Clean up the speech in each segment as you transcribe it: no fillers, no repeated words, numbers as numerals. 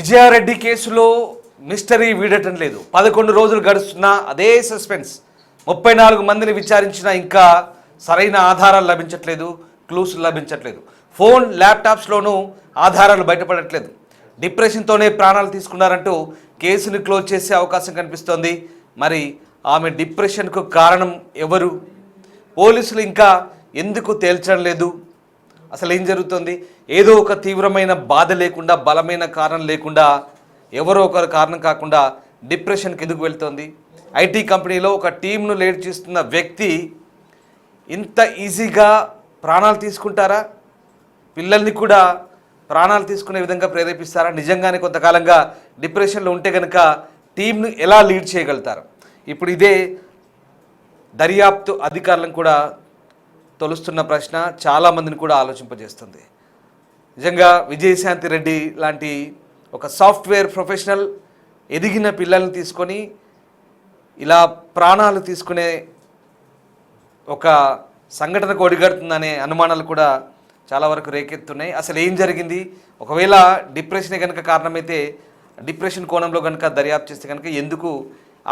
విజయారెడ్డి కేసులో మిస్టరీ వీడటం లేదు. 11 రోజులు గడుస్తున్నా అదే సస్పెన్స్. 34 మందిని విచారించినా ఇంకా సరైన ఆధారాలు లభించట్లేదు, క్లూస్ లభించట్లేదు. ఫోన్, ల్యాప్టాప్స్లోనూ ఆధారాలు బయటపడట్లేదు. డిప్రెషన్తోనే ప్రాణాలు తీసుకున్నారంటూ కేసుని క్లోజ్ చేసే అవకాశం కనిపిస్తోంది. మరి ఆమె డిప్రెషన్కు కారణం ఎవరు? పోలీసులు ఇంకా ఎందుకు తేల్చడం లేదు? అసలు ఏం జరుగుతుంది? ఏదో ఒక తీవ్రమైన బాధ లేకుండా, బలమైన కారణం లేకుండా, ఎవరో ఒకరు కారణం కాకుండా డిప్రెషన్కి ఎందుకు వెళ్తోంది? ఐటీ కంపెనీలో ఒక టీంను లీడ్ చేస్తున్న వ్యక్తి ఇంత ఈజీగా ప్రాణాలు తీసుకుంటారా? పిల్లల్ని కూడా ప్రాణాలు తీసుకునే విధంగా ప్రేరేపిస్తారా? నిజంగానే కొంతకాలంగా డిప్రెషన్లో ఉంటే కనుక టీంను ఎలా లీడ్ చేయగలుగుతారు? ఇప్పుడు ఇదే దర్యాప్తు అధికారులను కూడా తొలుస్తున్న ప్రశ్న చాలామందిని కూడా ఆలోచింపజేస్తుంది. నిజంగా విజయశాంతి రెడ్డి లాంటి ఒక సాఫ్ట్వేర్ ప్రొఫెషనల్ ఎదిగిన పిల్లల్ని తీసుకొని ఇలా ప్రాణాలు తీసుకునే ఒక సంఘటనకు ఒడిగడుతుందనే అనుమానాలు కూడా చాలా వరకు రేకెత్తున్నాయి. అసలు ఏం జరిగింది? ఒకవేళ డిప్రెషనే కనుక కారణమైతే డిప్రెషన్ కోణంలో కనుక దర్యాప్తు చేస్తే కనుక ఎందుకు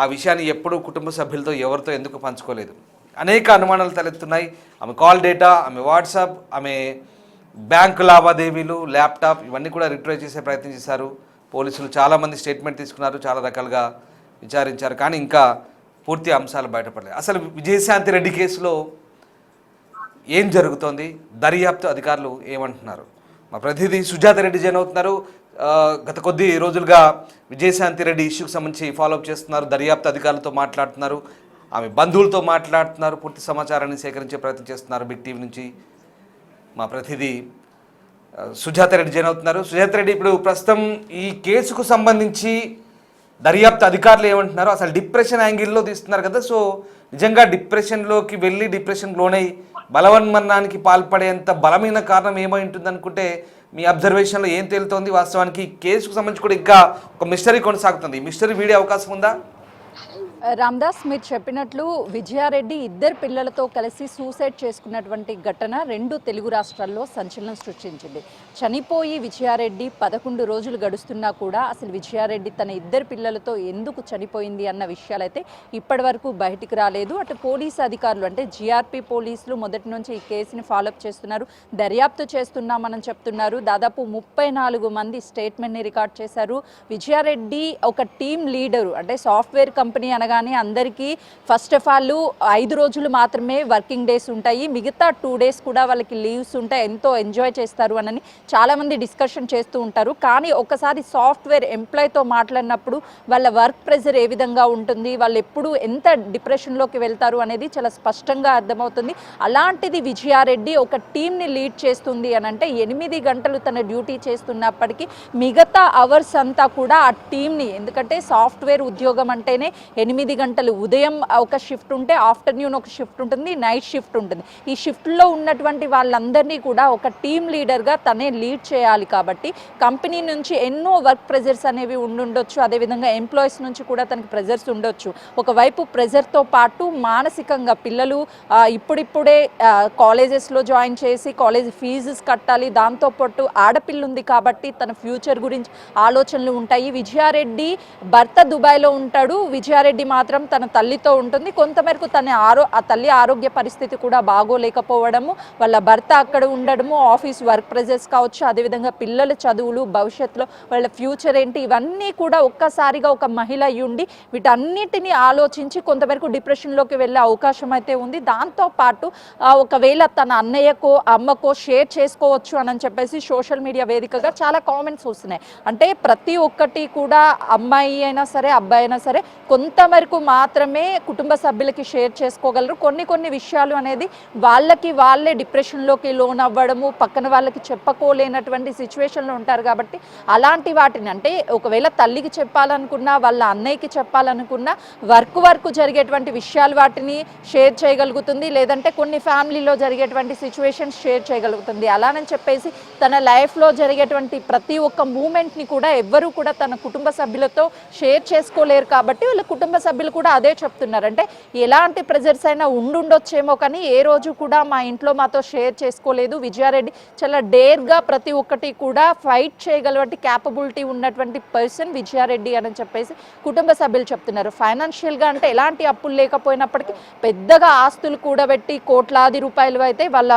ఆ విషయాన్ని ఎప్పుడూ కుటుంబ సభ్యులతో ఎవరితో ఎందుకు పంచుకోలేదు? అనేక అనుమానాలు తలెత్తున్నాయి. ఆమె కాల్ డేటా, ఆమె వాట్సాప్, ఆమె బ్యాంకు లావాదేవీలు, ల్యాప్టాప్ ఇవన్నీ కూడా రిట్రైవ్ చేసే ప్రయత్నం చేశారు పోలీసులు. చాలామంది స్టేట్మెంట్ తీసుకున్నారు, చాలా రకాలుగా విచారించారు, కానీ ఇంకా పూర్తి అంశాలు బయటపడలేదు. అసలు విజయశాంతి రెడ్డి కేసులో ఏం జరుగుతోంది? దర్యాప్తు అధికారులు ఏమంటున్నారు? మా ప్రతినిధి సుజాత రెడ్డి జాయిన్ అవుతున్నారు. గత కొద్ది రోజులుగా విజయశాంతి రెడ్డి ఇష్యూకి సంబంధించి ఫాలోఅప్ చేస్తున్నారు, దర్యాప్తు అధికారులతో మాట్లాడుతున్నారు, ఆమె బంధువులతో మాట్లాడుతున్నారు, పూర్తి సమాచారాన్ని సేకరించే ప్రయత్నం చేస్తున్నారు. బిగ్ టీవీ నుంచి మా ప్రతినిధి సుజాత రెడ్డి జాయిన్ అవుతున్నారు. సుజాత రెడ్డి, ఇప్పుడు ప్రస్తుతం ఈ కేసుకు సంబంధించి దర్యాప్తు అధికారులు ఏమంటున్నారు? అసలు డిప్రెషన్ యాంగిల్లో తీస్తున్నారు కదా, సో నిజంగా డిప్రెషన్లోకి వెళ్ళి డిప్రెషన్ లోనై బలవన్మరణానికి పాల్పడేంత బలమైన కారణం ఏమై ఉంటుంది అనుకుంటే మీ అబ్జర్వేషన్లో ఏం తేలుతోంది? వాస్తవానికి కేసుకు సంబంధించి కూడా ఇంకా ఒక మిస్టరీ కొనసాగుతుంది. మిస్టరీ వీడే అవకాశం ఉందా? రామ్దాస్, మీరు చెప్పినట్లు విజయారెడ్డి ఇద్దరు పిల్లలతో కలిసి సూసైడ్ చేసుకున్నటువంటి ఘటన 2 తెలుగు రాష్ట్రాల్లో సంచలనం సృష్టించింది. చనిపోయి విజయారెడ్డి 11 రోజులు గడుస్తున్నా కూడా అసలు విజయారెడ్డి తన ఇద్దరు పిల్లలతో ఎందుకు చనిపోయింది అన్న విషయాలైతే ఇప్పటి వరకు బయటికి రాలేదు. అటు పోలీసు అధికారులు అంటే జీఆర్పీ పోలీసులు మొదటి నుంచి ఈ కేసుని ఫాలోఅప్ చేస్తున్నారు, దర్యాప్తు చేస్తున్నామని చెప్తున్నారు. దాదాపు 34 మంది స్టేట్మెంట్ని రికార్డ్ చేశారు. విజయారెడ్డి ఒక టీం లీడరు, అంటే సాఫ్ట్వేర్ కంపెనీ కానీ అందరికీ ఫస్ట్ ఆఫ్ ఆల్ 5 రోజులు మాత్రమే వర్కింగ్ డేస్ ఉంటాయి, మిగతా 2 డేస్ కూడా వాళ్ళకి లీవ్స్ ఉంటాయి, ఎంతో ఎంజాయ్ చేస్తారు అని చాలామంది డిస్కషన్ చేస్తూ ఉంటారు. కానీ ఒకసారి సాఫ్ట్వేర్ ఎంప్లాయ్తో మాట్లాడినప్పుడు వాళ్ళ వర్క్ ప్రెజర్ ఏ విధంగా ఉంటుంది, వాళ్ళు ఎప్పుడు ఎంత డిప్రెషన్లోకి వెళ్తారు అనేది చాలా స్పష్టంగా అర్థమవుతుంది. అలాంటిది విజయారెడ్డి ఒక టీంని లీడ్ చేస్తుంది అని అంటే 8 గంటలు తన డ్యూటీ చేస్తున్నప్పటికీ మిగతా అవర్స్ అంతా కూడా ఆ టీంని, ఎందుకంటే సాఫ్ట్వేర్ ఉద్యోగం అంటేనే 8 గంటలు, ఉదయం ఒక షిఫ్ట్ ఉంటే ఆఫ్టర్నూన్ ఒక షిఫ్ట్ ఉంటుంది, నైట్ షిఫ్ట్ ఉంటుంది. ఈ షిఫ్ట్లో ఉన్నటువంటి వాళ్ళందరినీ కూడా ఒక టీమ్ లీడర్గా తనే లీడ్ చేయాలి. కాబట్టి కంపెనీ నుంచి ఎన్నో వర్క్ ప్రెజర్స్ అనేవి ఉండొచ్చు, అదేవిధంగా ఎంప్లాయీస్ నుంచి కూడా తనకి ప్రెజర్స్ ఉండొచ్చు. ఒకవైపు ప్రెజర్తో పాటు మానసికంగా పిల్లలు ఇప్పుడిప్పుడే కాలేజెస్లో జాయిన్ చేసి కాలేజ్ ఫీజెస్ కట్టాలి, దాంతోపాటు ఆడపిల్ల ఉంది కాబట్టి తన ఫ్యూచర్ గురించి ఆలోచనలు ఉంటాయి. విజయారెడ్డి భర్త దుబాయ్లో ఉంటాడు, విజయారెడ్డి మాత్రం తన తల్లితో ఉంటుంది. కొంతమేరకు ఆ తల్లి ఆరోగ్య పరిస్థితి కూడా బాగోలేకపోవడము, వాళ్ళ భర్త అక్కడ ఉండడము, ఆఫీస్ వర్క్ ప్రెజర్స్ కావచ్చు, అదేవిధంగా పిల్లల చదువులు, భవిష్యత్తులో వాళ్ళ ఫ్యూచర్ ఏంటి, ఇవన్నీ కూడా ఒక్కసారిగా ఒక మహిళ అయ్యుండి వీటన్నిటిని ఆలోచించి కొంతమేరకు డిప్రెషన్లోకి వెళ్ళే అవకాశం అయితే ఉంది. దాంతోపాటు ఒకవేళ తన అన్నయ్యకో అమ్మకో షేర్ చేసుకోవచ్చు అని చెప్పేసి సోషల్ మీడియా వేదికగా చాలా కామెంట్స్ వస్తున్నాయి. అంటే ప్రతి ఒక్కటి కూడా అమ్మాయి అయినా సరే అబ్బాయి అయినా సరే కొంతవరకు మాత్రమే కుటుంబ సభ్యులకి షేర్ చేసుకోగలరు. కొన్ని విషయాలు అనేది వాళ్ళే డిప్రెషన్లోకి లోన్ అవ్వడము, పక్కన వాళ్ళకి చెప్పుకోలేనటువంటి సిచ్యువేషన్లో ఉంటారు. కాబట్టి అలాంటి వాటిని, అంటే ఒకవేళ తల్లికి చెప్పాలనుకున్నా, వాళ్ళ అన్నయ్యకి చెప్పాలనుకున్నా వర్క్ జరిగేటువంటి విషయాలు వాటిని షేర్ చేయగలుగుతుంది, లేదంటే కొన్ని ఫ్యామిలీలో జరిగేటువంటి సిచ్యువేషన్స్ షేర్ చేయగలుగుతుంది. అలానని చెప్పేసి తన లైఫ్లో జరిగేటువంటి ప్రతి ఒక్క మూమెంట్ని కూడా ఎవ్వరూ కూడా తన కుటుంబ సభ్యులతో షేర్ చేసుకోలేరు. కాబట్టి వాళ్ళ కుటుంబ సభ్యులు కూడా అదే చెప్తున్నారు. అంటే ఎలాంటి ప్రెజర్స్ అయినా ఉండుండొచ్చేమో కానీ ఏ రోజు కూడా మా ఇంట్లో మాతో షేర్ చేసుకోలేదు. విజయారెడ్డి చాలా డేర్గా ప్రతి ఒక్కటి కూడా ఫైట్ చేయగలవంటి క్యాపబిలిటీ ఉన్నటువంటి పర్సన్ విజయారెడ్డి అని చెప్పేసి కుటుంబ సభ్యులు చెప్తున్నారు. ఫైనాన్షియల్గా అంటే ఎలాంటి అప్పులు లేకపోయినప్పటికీ పెద్దగా ఆస్తులు కూడబెట్టి కోట్లాది రూపాయలు అయితే వాళ్ళ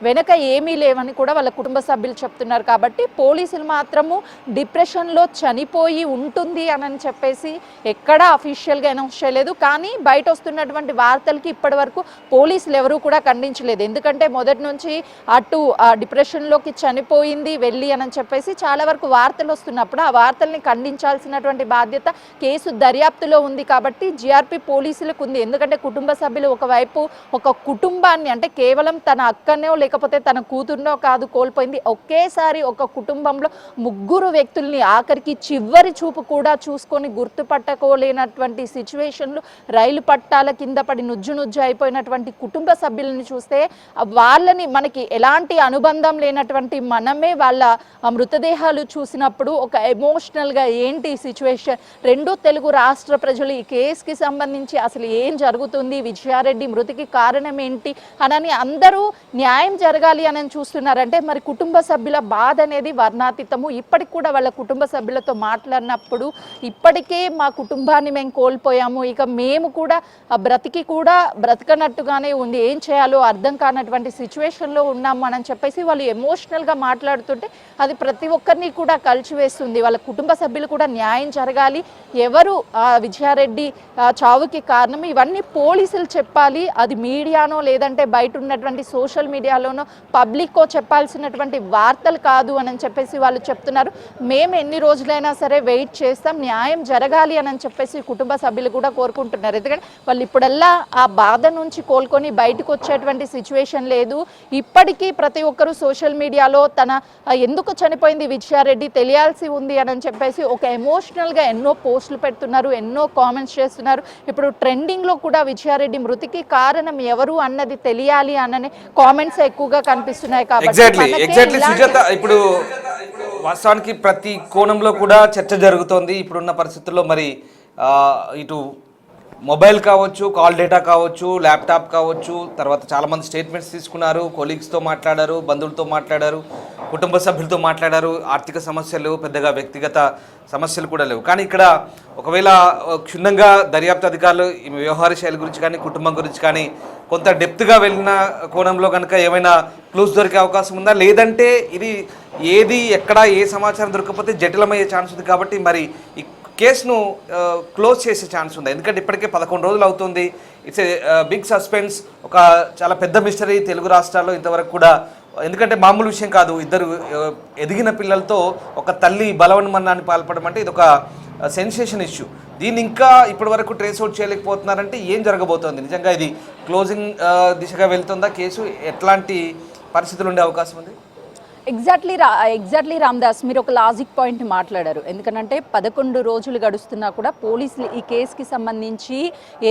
వెనక ఏమీ లేవని కూడా వాళ్ళ కుటుంబ సభ్యులు చెప్తున్నారు. కాబట్టి పోలీసులు మాత్రము డిప్రెషన్లో చనిపోయి ఉంటుంది అని చెప్పేసి ఎక్కడా అఫీషియల్గా అనౌన్స్ చేయలేదు. కానీ బయట వస్తున్నటువంటి వార్తలకి ఇప్పటి వరకు పోలీసులు ఎవరూ కూడా ఖండించలేదు. ఎందుకంటే మొదటి నుంచి అటు డిప్రెషన్లోకి చనిపోయింది వెళ్ళి అని చెప్పేసి చాలా వరకు వార్తలు వస్తున్నప్పుడు ఆ వార్తల్ని ఖండించాల్సినటువంటి బాధ్యత కేసు దర్యాప్తులో ఉంది. కాబట్టి జిఆర్పి పోలీసులకు ఉంది. ఎందుకంటే కుటుంబ సభ్యులు ఒకవైపు ఒక కుటుంబాన్ని అంటే కేవలం తన అక్కనో లేకపోతే తన కూతుర్నో కాదు కోల్పోయింది, ఒకేసారి ఒక కుటుంబంలో ముగ్గురు వ్యక్తుల్ని ఆఖరికి చివరి చూపు కూడా చూసుకొని గుర్తుపట్టకోలేనటువంటి సిచ్యువేషన్లు, రైలు పట్టాల కింద పడి నుజ్జు అయిపోయినటువంటి కుటుంబ సభ్యులని చూస్తే వాళ్ళని మనకి ఎలాంటి అనుబంధం లేనటువంటి మనమే వాళ్ళ మృతదేహాలు చూసినప్పుడు ఒక ఎమోషనల్గా ఏంటి సిచ్యువేషన్, రెండు తెలుగు రాష్ట్ర ప్రజలు ఈ కేసుకి సంబంధించి అసలు ఏం జరుగుతుంది, విజయారెడ్డి మృతికి కారణం ఏంటి అని అందరూ న్యాయం జరగాలి అని చూస్తున్నారంటే మరి కుటుంబ సభ్యుల బాధ అనేది వర్ణాతీతము. ఇప్పటికి కూడా వాళ్ళ కుటుంబ సభ్యులతో మాట్లాడినప్పుడు ఇప్పటికే మా కుటుంబాన్ని మేము కోల్పోయాము, ఇక మేము కూడా బ్రతికి కూడా బ్రతకనట్టుగానే ఉంది, ఏం చేయాలో అర్థం కానటువంటి సిచ్యువేషన్లో ఉన్నాము అని చెప్పేసి వాళ్ళు ఎమోషనల్గా మాట్లాడుతుంటే అది ప్రతి ఒక్కరిని కూడా కలిచివేస్తుంది. వాళ్ళ కుటుంబ సభ్యులు కూడా న్యాయం జరగాలి, ఎవరు విజయారెడ్డి చావుకి కారణం ఇవన్నీ పోలీసులు చెప్పాలి, అది మీడియానో లేదంటే బయట ఉన్నటువంటి సోషల్ మీడియాలోనో పబ్లిక్కో చెప్పాల్సినటువంటి వార్తలు కాదు అని చెప్పేసి వాళ్ళు చెప్తున్నారు. మేము ఎన్ని రోజులైనా సరే వెయిట్ చేస్తాం, న్యాయం జరగాలి అని చెప్పేసి కుటుంబ సభ్యులు కూడా కోరుకుంటున్నారు. ఎందుకంటే వాళ్ళు ఇప్పుడల్లా ఆ బాధ నుంచి కోలుకొని బయటకు వచ్చేటువంటి సిచ్యువేషన్ లేదు. ఇప్పటికీ ప్రతి ఒక్కరూ సోషల్ మీడియాలో తన ఎందుకు చనిపోయింది విజయారెడ్డి తెలియాల్సి ఉంది అని చెప్పేసి ఒక ఎమోషనల్గా ఎన్నో పోస్టులు పెడుతున్నారు, ఎన్నో కామెంట్స్ చేస్తున్నారు. ఇప్పుడు ట్రెండింగ్లో కూడా విజయారెడ్డి మృతికి కారణం ఎవరు అన్నది తెలియాలి అనే కామెంట్స్ ఎక్కువగా కనిపిస్తున్నాయి. కాబట్టి సుజాత, ఇప్పుడు వాస్తవానికి ప్రతి కోణంలో కూడా చర్చ జరుగుతోంది ఇప్పుడున్న పరిస్థితుల్లో. మరి ఇటు మొబైల్ కావచ్చు, కాల్ డేటా కావచ్చు, ల్యాప్టాప్ కావచ్చు, తర్వాత చాలామంది స్టేట్మెంట్స్ తీసుకున్నారు, కొలీగ్స్తో మాట్లాడారు, బంధువులతో మాట్లాడారు, కుటుంబ సభ్యులతో మాట్లాడారు. ఆర్థిక సమస్యలు, పెద్దగా వ్యక్తిగత సమస్యలు కూడా లేవు. కానీ ఇక్కడ ఒకవేళ క్షుణ్ణంగా దర్యాప్తు అధికారులు ఈ వ్యవహార శైలి గురించి కానీ కుటుంబం గురించి కానీ కొంత డెప్త్గా వెళ్ళిన కోణంలో కనుక ఏమైనా క్లూస్ దొరికే అవకాశం ఉందా, లేదంటే ఇది ఏది ఎక్కడ ఏ సమాచారం దొరకకపోతే జటిలమయ్యే ఛాన్స్ ఉంది. కాబట్టి మరి ఈ కేసును క్లోజ్ చేసే ఛాన్స్ ఉంది. ఎందుకంటే ఇప్పటికే 11 రోజులు అవుతుంది. ఇట్స్ ఏ బిగ్ సస్పెన్స్, ఒక చాలా పెద్ద మిస్టరీ తెలుగు రాష్ట్రాల్లో ఇంతవరకు కూడా. ఎందుకంటే మామూలు విషయం కాదు, ఇద్దరు ఎదిగిన పిల్లలతో ఒక తల్లి బలవన్మరణాన్ని పాల్పడడం అంటే ఇది ఒక సెన్సేషన్ ఇష్యూ. దీన్ని ఇంకా ఇప్పటి వరకు ట్రేస్ అవుట్ చేయలేకపోతున్నారంటే ఏం జరగబోతోంది? నిజంగా ఇది క్లోజింగ్ దిశగా వెళ్తుందా కేసు? ఎట్లాంటి పరిస్థితులు ఉండే అవకాశం ఉంది? ఎగ్జాక్ట్లీ రామ్దాస్, మీరు ఒక లాజిక్ పాయింట్ మాట్లాడారు. ఎందుకంటే 11 రోజులు గడుస్తున్నా కూడా పోలీసులు ఈ కేసుకి సంబంధించి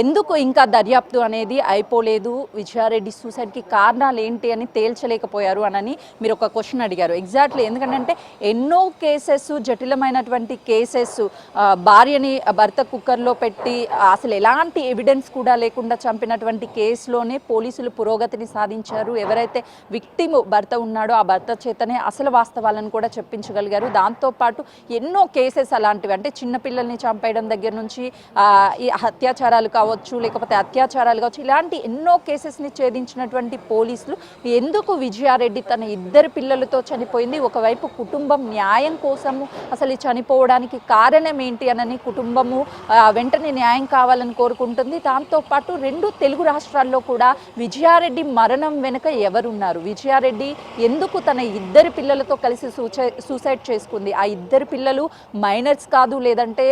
ఎందుకు ఇంకా దర్యాప్తు అనేది అయిపోలేదు, విజయారెడ్డి సూసైడ్కి కారణాలు ఏంటి అని తేల్చలేకపోయారు అని మీరు ఒక క్వశ్చన్ అడిగారు. ఎగ్జాక్ట్లీ, ఎందుకంటే ఎన్నో కేసెస్, జటిలమైనటువంటి కేసెస్, భార్యని భర్త కుక్కర్లో పెట్టి అసలు ఎలాంటి ఎవిడెన్స్ కూడా లేకుండా చంపినటువంటి కేసులోనే పోలీసులు పురోగతిని సాధించారు. ఎవరైతే విక్టిమ్ భర్త ఉన్నాడో ఆ భర్త చేత అసలు వాస్తవాలను కూడా చెప్పించగలిగారు. దాంతోపాటు ఎన్నో కేసెస్ అలాంటివి, అంటే చిన్నపిల్లల్ని చంపేయడం దగ్గర నుంచి ఈ అత్యాచారాలు కావచ్చు, లేకపోతే అత్యాచారాలు కావచ్చు, ఇలాంటి ఎన్నో కేసెస్ని ఛేదించినటువంటి పోలీసులు ఎందుకు విజయారెడ్డి తన 2 పిల్లలతో చనిపోయింది, ఒకవైపు కుటుంబం న్యాయం కోసము అసలు చనిపోవడానికి కారణం ఏంటి అని కుటుంబము వెంటనే న్యాయం కావాలని కోరుకుంటుంది. దాంతోపాటు 2 తెలుగు రాష్ట్రాల్లో కూడా విజయారెడ్డి మరణం వెనుక ఎవరున్నారు, విజయారెడ్డి ఎందుకు తన 2 పిల్లలతో కలిసి సూసైడ్ చేసుకుంది, ఆ 2 పిల్లలు మైనర్స్ కాదు, లేదంటే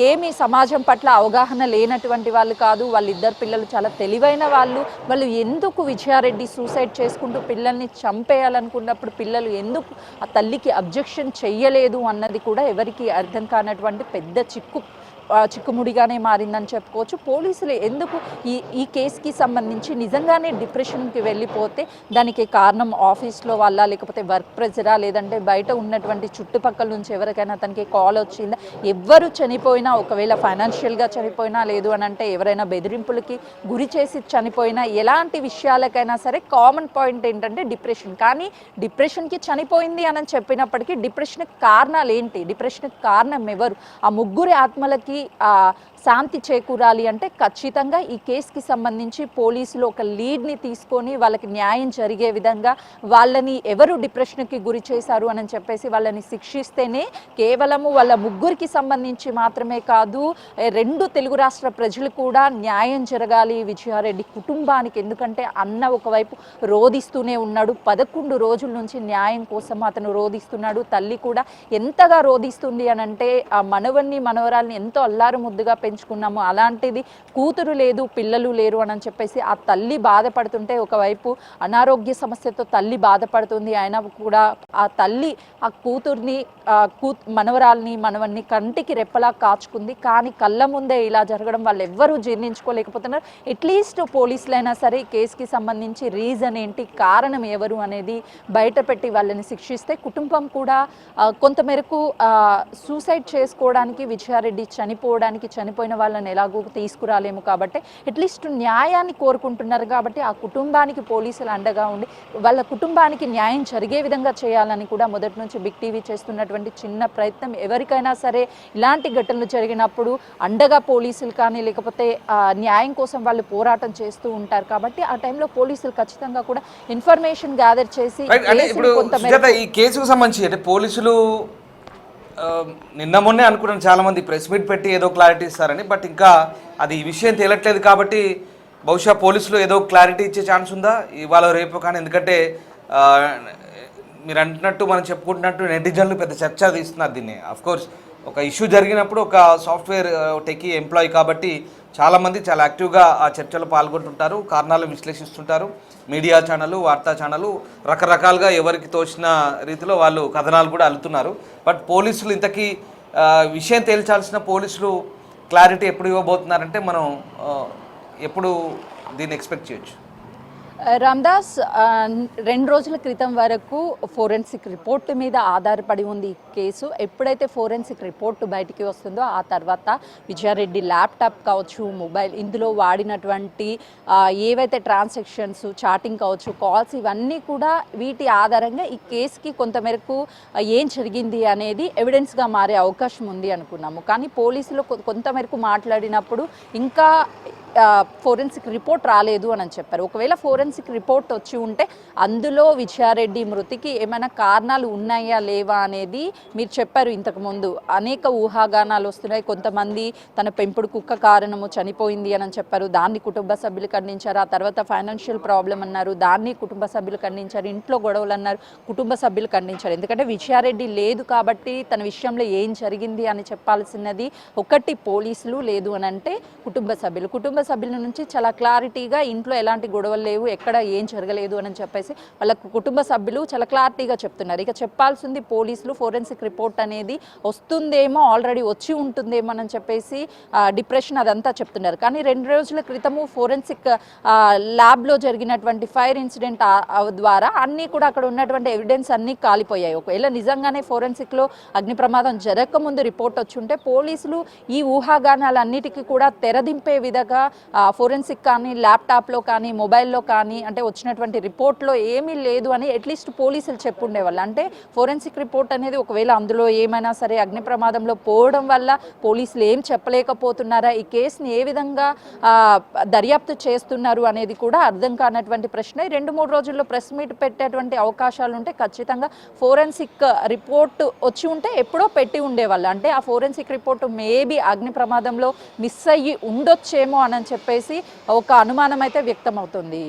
ఏమీ సమాజం పట్ల అవగాహన లేనటువంటి వాళ్ళు కాదు, వాళ్ళిద్దరు పిల్లలు చాలా తెలివైన వాళ్ళు. వాళ్ళు ఎందుకు విజయారెడ్డి సూసైడ్ చేసుకుంటూ పిల్లల్ని చంపేయాలనుకున్నప్పుడు పిల్లలు ఎందుకు ఆ తల్లికి అబ్జెక్షన్ చెయ్యలేదు అన్నది కూడా ఎవరికి అర్థం కానటువంటి పెద్ద చిక్కు చిక్కుముడిగానే మారిందని చెప్పుకోవచ్చు. పోలీసులు ఎందుకు ఈ కేసుకి సంబంధించి నిజంగానే డిప్రెషన్కి వెళ్ళిపోతే దానికి కారణం ఆఫీస్లో వల్ల, లేకపోతే వర్క్ ప్రెజరా, లేదంటే బయట ఉన్నటువంటి చుట్టుపక్కల నుంచి ఎవరికైనా తనకి కాల్ వచ్చిందా, ఎవ్వరు చనిపోయినా, ఒకవేళ ఫైనాన్షియల్గా చనిపోయినా, లేదు అని అంటే ఎవరైనా బెదిరింపులకి గురి చేసి చనిపోయినా, ఎలాంటి విషయాలకైనా సరే కామన్ పాయింట్ ఏంటంటే డిప్రెషన్. కానీ డిప్రెషన్కి చనిపోయింది అని చెప్పినప్పటికీ డిప్రెషన్కి కారణాలు ఏంటి, డిప్రెషన్కి కారణం ఎవరు, ఆ ముగ్గురి ఆత్మలకి శాంతి చేకూరాలి అంటే ఖచ్చితంగా ఈ కేసుకి సంబంధించి పోలీసులు ఒక లీడ్ని తీసుకొని వాళ్ళకి న్యాయం జరిగే విధంగా వాళ్ళని ఎవరు డిప్రెషన్కి గురి చేశారు అని చెప్పేసి వాళ్ళని శిక్షిస్తేనే కేవలము వాళ్ళ ముగ్గురికి సంబంధించి మాత్రమే కాదు, రెండు తెలుగు రాష్ట్ర ప్రజలు కూడా న్యాయం జరగాలి విజయారెడ్డి కుటుంబానికి. ఎందుకంటే అన్న ఒకవైపు రోధిస్తూనే ఉన్నాడు, 11 రోజుల నుంచి న్యాయం కోసం అతను రోధిస్తున్నాడు. తల్లి కూడా ఎంతగా రోధిస్తుంది అని అంటే ఆ మనవన్ని మనవరాల్ని ఎంతో అల్లారు ముద్దుగా పెంచుకున్నాము, అలాంటిది కూతురు లేదు పిల్లలు లేరు అని చెప్పేసి ఆ తల్లి బాధపడుతుంటే, ఒకవైపు అనారోగ్య సమస్యతో తల్లి బాధపడుతుంది. అయినా కూడా ఆ తల్లి ఆ కూతుర్ని మనవన్ని కంటికి రెప్పలా కాచుకుంది. కానీ కళ్ళ ముందే ఇలా జరగడం వాళ్ళు ఎవ్వరూ జీర్ణించుకోలేకపోతున్నారు. అట్లీస్ట్ పోలీసులైనా సరే కేసుకి సంబంధించి రీజన్ ఏంటి, కారణం ఎవరు అనేది బయట పెట్టి వాళ్ళని శిక్షిస్తే కుటుంబం కూడా కొంతమేరకు సూసైడ్ చేసుకోవడానికి, విజయారెడ్డి చనిపోయిన వాళ్ళని ఎలాగో తీసుకురాలేము కాబట్టి అట్లీస్ట్ న్యాయాన్ని కోరుకుంటున్నారు. కాబట్టి ఆ కుటుంబానికి పోలీసులు అండగా ఉండి వాళ్ళ కుటుంబానికి న్యాయం జరిగే విధంగా చేయాలని కూడా మొదటి నుంచి బిగ్ టీవీ చేస్తున్నటువంటి చిన్న ప్రయత్నం. ఎవరికైనా సరే ఇలాంటి ఘటనలు జరిగినప్పుడు అండగా పోలీసులు కానీ, లేకపోతే న్యాయం కోసం వాళ్ళు పోరాటం చేస్తూ ఉంటారు. కాబట్టి ఆ టైంలో పోలీసులు ఖచ్చితంగా కూడా ఇన్ఫర్మేషన్ గ్యాదర్ చేసి ఈ కేసుకు సంబంధించి అంటే పోలీసులు నిన్న మొన్నే అనుకున్నాను చాలామంది ప్రెస్ మీట్ పెట్టి ఏదో క్లారిటీ ఇస్తారని, బట్ ఇంకా అది ఈ విషయం తేలట్లేదు. కాబట్టి బహుశా పోలీసులు ఏదో క్లారిటీ ఇచ్చే ఛాన్స్ ఉందా ఇవాళ రేపు కానీ? ఎందుకంటే మీరు అంటున్నట్టు మనం చెప్పుకుంటున్నట్టు నెటిజన్లు పెద్ద చర్చ తీస్తున్నారు దీన్ని. అఫ్కోర్స్ ఒక ఇష్యూ జరిగినప్పుడు ఒక సాఫ్ట్వేర్ టెకీ ఎంప్లాయీ కాబట్టి చాలామంది చాలా యాక్టివ్గా ఆ చర్చలో పాల్గొంటుంటారు, కారణాలు విశ్లేషిస్తుంటారు. మీడియా ఛానళ్ళు, వార్తా ఛానళ్ళు రకరకాలుగా ఎవరికి తోచిన రీతిలో వాళ్ళు కథనాలు కూడా అల్లుతున్నారు. బట్ పోలీసులు ఇంతకీ విషయం తేల్చాల్సిన పోలీసులు క్లారిటీ ఎప్పుడు ఇవ్వబోతున్నారంటే మనం ఎప్పుడు దీన్ని ఎక్స్పెక్ట్ చేయొచ్చు? రామ్దాస్, 2 రోజుల క్రితం వరకు ఫోరెన్సిక్ రిపోర్ట్ మీద ఆధారపడి ఉంది ఈ కేసు. ఎప్పుడైతే ఫోరెన్సిక్ రిపోర్ట్ బయటికి వస్తుందో ఆ తర్వాత విజయారెడ్డి ల్యాప్టాప్ కావచ్చు, మొబైల్, ఇందులో వాడినటువంటి ఏవైతే ట్రాన్సాక్షన్స్, చాటింగ్ కావచ్చు, కాల్స్, ఇవన్నీ కూడా వీటి ఆధారంగా ఈ కేసుకి కొంతమేరకు ఏం జరిగింది అనేది ఎవిడెన్స్గా మారే అవకాశం ఉంది అనుకున్నాము. కానీ పోలీసులు కొంతమేరకు మాట్లాడినప్పుడు ఇంకా ఫోరెన్సిక్ రిపోర్ట్ రాలేదు అని చెప్పారు. ఒకవేళ ఫోరెన్సిక్ రిపోర్ట్ వచ్చి ఉంటే అందులో విజయారెడ్డి మృతికి ఏమైనా కారణాలు ఉన్నాయా లేవా అనేది మీరు చెప్పారు ఇంతకుముందు. అనేక ఊహాగానాలు వస్తున్నాయి. కొంతమంది తన పెంపుడు కుక్క కారణము చనిపోయింది అని చెప్పారు, దాన్ని కుటుంబ సభ్యులు ఖండించారు. ఆ తర్వాత ఫైనాన్షియల్ ప్రాబ్లం అన్నారు, దాన్ని కుటుంబ సభ్యులు ఖండించారు. ఇంట్లో గొడవలు అన్నారు, కుటుంబ సభ్యులు ఖండించారు. ఎందుకంటే విజయారెడ్డి లేదు కాబట్టి తన విషయంలో ఏం జరిగింది అని చెప్పాల్సినది ఒకటి పోలీసులు, లేదు అని అంటే కుటుంబ సభ్యుల నుంచి చాలా క్లారిటీగా ఇంట్లో ఎలాంటి గొడవలు లేవు, ఎక్కడ ఏం జరగలేదు అని చెప్పేసి వాళ్ళ కుటుంబ సభ్యులు చాలా క్లారిటీగా చెప్తున్నారు. ఇక చెప్పాల్సింది పోలీసులు ఫోరెన్సిక్ రిపోర్ట్ అనేది వస్తుందేమో, ఆల్రెడీ వచ్చి ఉంటుందేమో అని చెప్పేసి డిప్రెషన్ అదంతా చెప్తున్నారు. కానీ 2 రోజుల క్రితము ఫోరెన్సిక్ ల్యాబ్లో జరిగినటువంటి ఫైర్ ఇన్సిడెంట్ ద్వారా అన్నీ కూడా అక్కడ ఉన్నటువంటి ఎవిడెన్స్ అన్నీ కాలిపోయాయి. ఒకవేళ నిజంగానే ఫోరెన్సిక్లో అగ్ని ప్రమాదం జరగకముందు రిపోర్ట్ వచ్చి ఉంటే పోలీసులు ఈ ఊహాగానాలన్నిటికీ కూడా తెరదింపే విధంగా ఫోరెన్సిక్ కానీ, ల్యాప్టాప్లో కానీ, మొబైల్లో కానీ అంటే వచ్చినటువంటి రిపోర్ట్లో ఏమీ లేదు అని అట్లీస్ట్ పోలీసులు చెప్పుండేవాళ్ళు. అంటే ఫోరెన్సిక్ రిపోర్ట్ అనేది ఒకవేళ అందులో ఏమైనా సరే అగ్ని ప్రమాదంలో పోవడం వల్ల పోలీసులు ఏం చెప్పలేకపోతున్నారా, ఈ కేసుని ఏ విధంగా దర్యాప్తు చేస్తున్నారు అనేది కూడా అర్థం కానటువంటి ప్రశ్న. 2-3 రోజుల్లో ప్రెస్ మీట్ పెట్టేటువంటి అవకాశాలు ఉంటే ఖచ్చితంగా ఫోరెన్సిక్ రిపోర్ట్ వచ్చి ఉంటే ఎప్పుడో పెట్టి ఉండేవాళ్ళు. అంటే ఆ ఫోరెన్సిక్ రిపోర్ట్ మేబీ అగ్ని ప్రమాదంలో మిస్ అయ్యి ఉండొచ్చేమో అని చెప్పేసి ఒక అనుమానం అయితే వ్యక్తమవుతుంది.